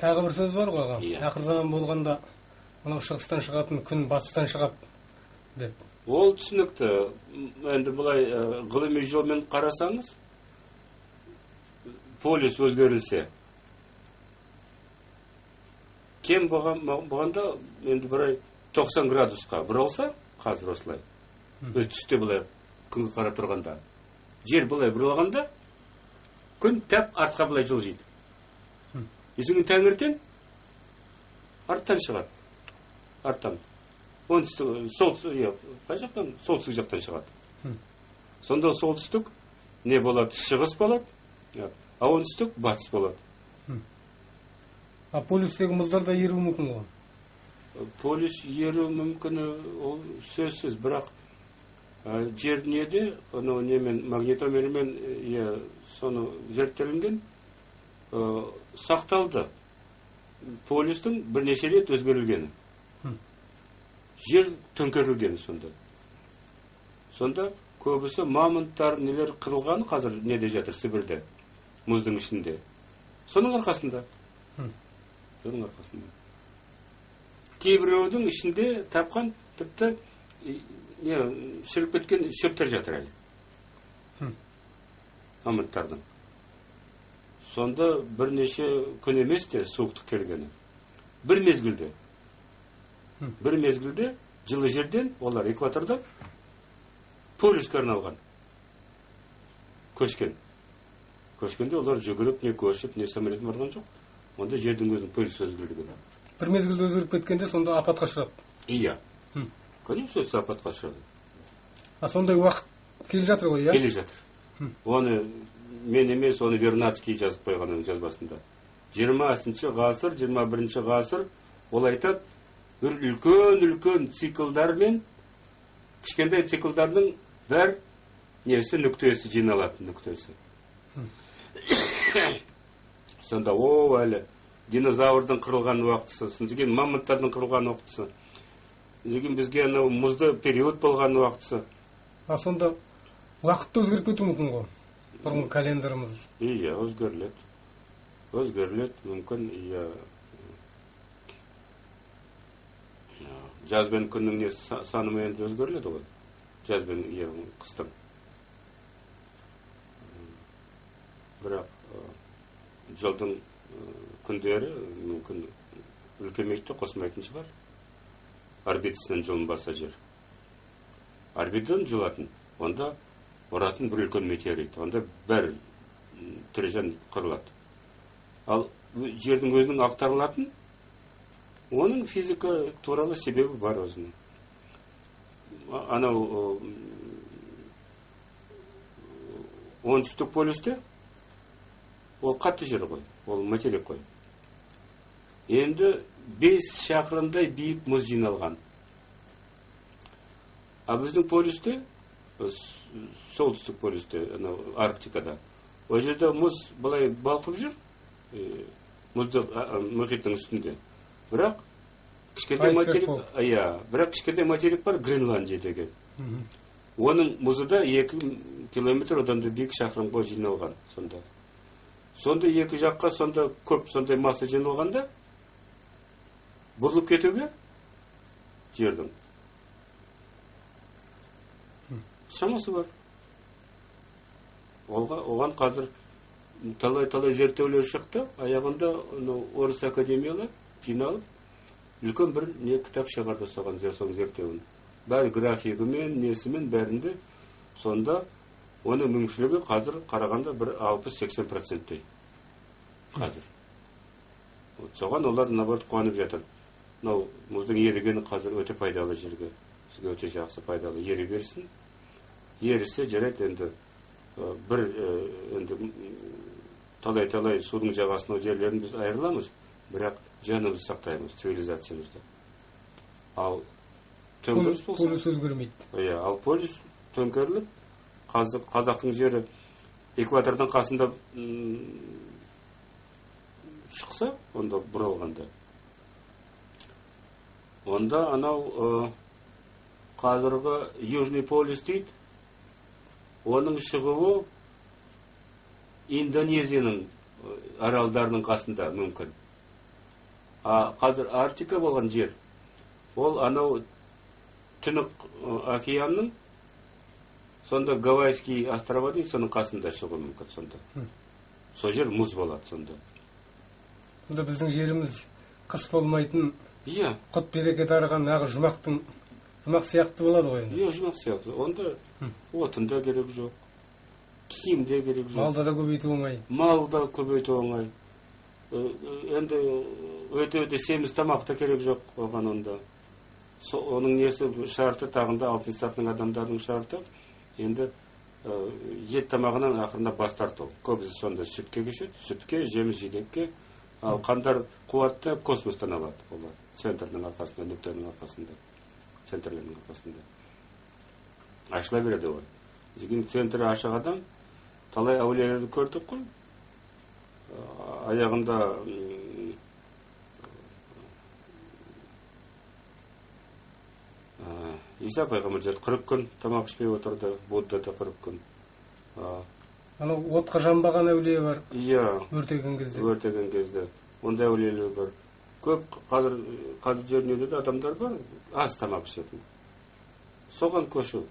Тағы бір сөз бар ғой аға. Иә. Ақыр заман болғанда мынау шығыстан шығатын күн батыстан шығады деп. Ол түсінікті. Енді бұлай ғылыми жолмен қарасаңыз, полюс өзгерілсе, кем болғанда енді бірай 90 градусқа бұралса, қазір осылай, өз түсте бұлай күнге қарап тұрғанда, жер бұлай бұралғанда, күн тәп артқа бұлай жылжиды. Есіңін тәңертең арттан шығады. Арттан. Солтүстік жақтан шығады. Сонда солтүстік не болады? Шығыс болады, а оңтүстік батыс болады. А полюстегі мұздар да еруі мүмкін ғой? Полюс еруі мүмкін, ол сөзсіз, бірақ жер неде, магнитомермен соны зерттелінген, сақталды. Полюстың бірнеше рет өзгерілгені. Жер төңкерілгені сонда. Сонда көбісі мамонттар нелер қырылған қазір неде жатыр Сібірде, мұздың ішінде. Соның арқасында. Соның арқасында. Кейбіреудің ішінде тапқан тіпті шіріп кеткен шөптер жатыр әлі. Мамонттардың. Сонда бірнеше күн емес те суықтық келгені. Бір мезгілде жылы жерден, олар экватордан полюске арналған. Көшкенде олар жүгіріп, не көшіп, не самолет барған жоқ. Онда жердің өзінің полюсы өзгерген. Бір мезгілде өзгеріп кеткенде сонда апатқа ұшырады. Иә. Конечно, апатқа ұшырады. А сондай уақыт келе жатыр ғой, иә? Келе жатыр. Оны мен емес, оны Вернадский жазып қойған оның жазбасында. 20-шы ғасыр, 21-ші ғасыр, ол айтады, бір үлкен циклдармен, кішкентай циклдардың бәр несі нүктесі жиналатын нүктесі. Сонда әлі динозаврдың қырылған уақытысы, деген мамонттардың қырылған уақытысы, деген бізге мұзды период болған уақытысы. А сонда уақытты өзгеріп кету мүмкін ғой? Бұрынғы календарымыз. Иә, өзгеріледі, мүмкін, иә. Жаз бен күннің не санымен енді өзгеріледі ғой. Жаз бен қыстың. Бірақ жылдың күндері мүмкін үлкеймейді, қосмайтын шығар. Орбитасынан жылынбаса жер. Орбитадан жылатын, онда ұратын бір үлкен метеорит. Онда бәрі түрі жан қырылады. Ал жердің өзінің ақтарылатын, оның физика туралы себебі бар өзінің. Анау оңтүстік полюсте ол қатты жер ғой, ол материк қой. Енді 5 шақырымдай биік мұз жиналған. А біздің полюсте, солтүстік полюсте, Арктикада, ол жерде мұз былай балқып жүр, мұхиттың үстінде. Бірақ кішкентай материк бар, Гренландия деген. Оның мұзы да 2 километр одан да биік шақырымға жиналған. Сонда екі жаққа сонда көп сондай масса жиналғанда бұрылып кетуге жердің шамасы бар. Оған қазір талай зерттеулер шықты. Аяғында орыс академиялар жиналып, үлкен бір кітап шығарды соған зерттеуін. Бәрі графигімен, несімен, бәрінде. Сонда оның мүмкіншілігі қазір қарағанда бір 60-80%-тей. Қазір. Соған олар наоборот қуанып жатыр. Мұздың ерігені қазір өте пайдалы жерге. Сізге өте жақсы пайдалы ері берсін. Ерісі жарайды енді бір талай судың жағасының жерлерін біз айырыламыз, бірақ жанымызды сақтаймыз, цивилизациямызды. Ал төңкеріс болса... Полюс өзгермейді. Ал полюс төңкеріліп, қазақтың жері экватордың қасында шықса, онда бұралғанда. Онда анау қазіргі Южный полюс дейді, оның шығуы Индонезияның аралдарының қасында мүмкін. Қазір Арктика болған жер, ол анау Тынық океанның, сонда Гавайский острова дейді, соның қасында шығуы мүмкін сонда. Сол жер мұз болады сонда. Сонда біздің жеріміз қыс болмайтын, Иә. құт береке тараған ағы жұмақ сияқты болады ғой енді. Иә, жұмақ сияқты. Онда отын да керек жоқ, киім де керек жоқ. Малда да көбейту оңай. Мал да көбейту оңай. Енді өте семіз тамақ та керек жоқ оған онда. Оның несі шарты тағында алтын сақтың адамдардың шарты. Енді ет тамағынан ақырында бас тарту. Көбісі сонда сүтке кешеді, сүтке, жеміс жидекке. Ал қандар қуатты космостан алады олар. Центрдің арқасында, нүктенің арқасында, центрлердің арқасында. Ашыла береді ғой. Деген центрі ашық адам, талай әулиелерді көрдік қой. Аяғында Иса пайғамбар 40 күн тамақ ішпей отырды, Будда да 40 күн. Анау отқа жанбаған әулие бар. Иә. Өртеген кезде. Ондай әулиелер бар. Көп қазір жерінде адамдар бар, аз тамақ ішетін. Соған көшу.